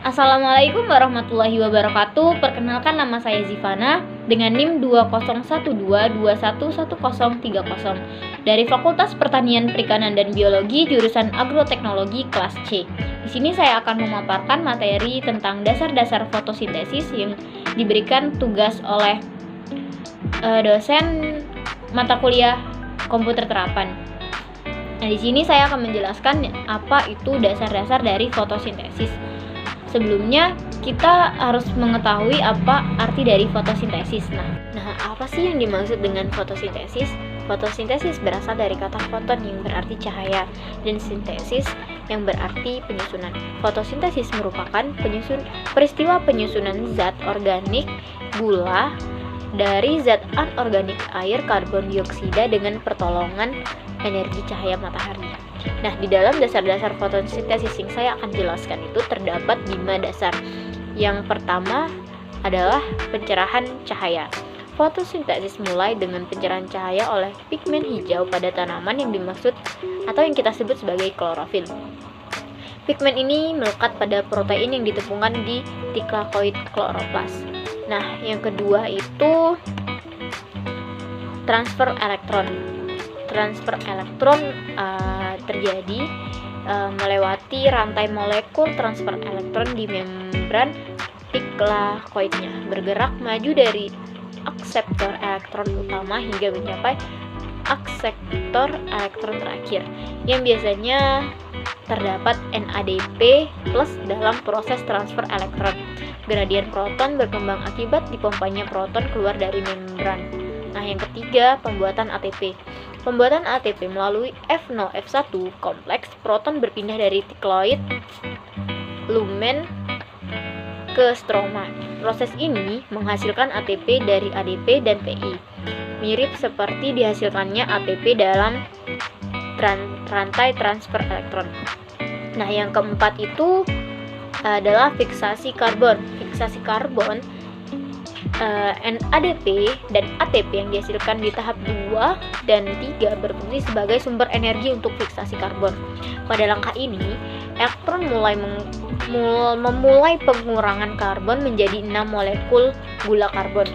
Assalamualaikum warahmatullahi wabarakatuh. Perkenalkan, nama saya Zivana dengan NIM 201221111030 dari Fakultas Pertanian Perikanan dan Biologi jurusan Agroteknologi kelas C. Di sini saya akan memaparkan materi tentang dasar-dasar fotosintesis yang diberikan tugas oleh dosen mata kuliah komputer terapan. Nah, di sini saya akan menjelaskan apa itu dasar-dasar dari fotosintesis. Sebelumnya, kita harus mengetahui apa arti dari fotosintesis. Nah, apa sih yang dimaksud dengan fotosintesis? Fotosintesis berasal dari kata foton yang berarti cahaya dan sintesis yang berarti penyusunan. Fotosintesis merupakan peristiwa penyusunan zat organik gula dari zat anorganik air karbon dioksida dengan pertolongan energi cahaya matahari. Nah, di dalam dasar-dasar fotosintesis yang saya akan jelaskan itu terdapat 5 dasar. Yang pertama adalah pencerahan cahaya. Fotosintesis mulai dengan pencerahan cahaya oleh pigmen hijau pada tanaman yang dimaksud atau yang kita sebut sebagai klorofil. Pigmen ini melekat pada protein yang ditemukan di thylakoid kloroplas. Nah, yang kedua itu transfer elektron. Transfer elektron terjadi melewati rantai molekul transfer elektron di membran thylakoidnya, bergerak maju dari akseptor elektron utama hingga mencapai akseptor elektron terakhir, yang biasanya terdapat NADP+ dalam proses transfer elektron. Gradien proton berkembang akibat dipompanya proton keluar dari membran. Nah, yang ketiga, pembuatan ATP. Pembuatan ATP melalui F0F1 kompleks, proton berpindah dari thylakoid lumen ke stroma. Proses ini menghasilkan ATP dari ADP dan PI, mirip seperti dihasilkannya ATP dalam rantai transfer elektron. Nah, yang keempat itu adalah fiksasi karbon. Fiksasi karbon, NADP dan ATP yang dihasilkan di tahap 2 dan 3 berfungsi sebagai sumber energi untuk fiksasi karbon. Pada langkah ini, elektron memulai pengurangan karbon menjadi 6 molekul gula karbon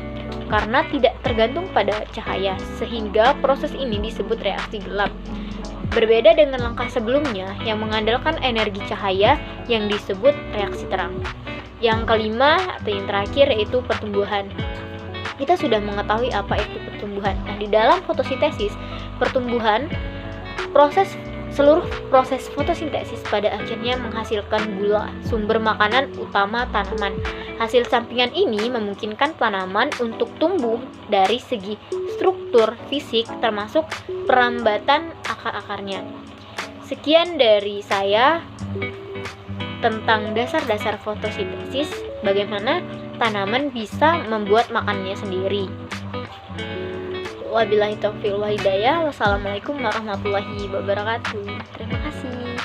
karena tidak tergantung pada cahaya, sehingga proses ini disebut reaksi gelap. Berbeda dengan langkah sebelumnya yang mengandalkan energi cahaya yang disebut reaksi terang. Yang kelima atau yang terakhir yaitu pertumbuhan. Kita sudah mengetahui apa itu pertumbuhan. Nah, di dalam fotosintesis, pertumbuhan seluruh proses fotosintesis pada akhirnya menghasilkan gula, sumber makanan utama tanaman. Hasil sampingan ini memungkinkan tanaman untuk tumbuh dari segi struktur fisik termasuk perambatan akar-akarnya. Sekian dari saya tentang dasar-dasar fotosintesis, bagaimana tanaman bisa membuat makanannya sendiri. Wabillahi taufiq wal hidayah. Wassalamualaikum warahmatullahi wabarakatuh. Terima kasih.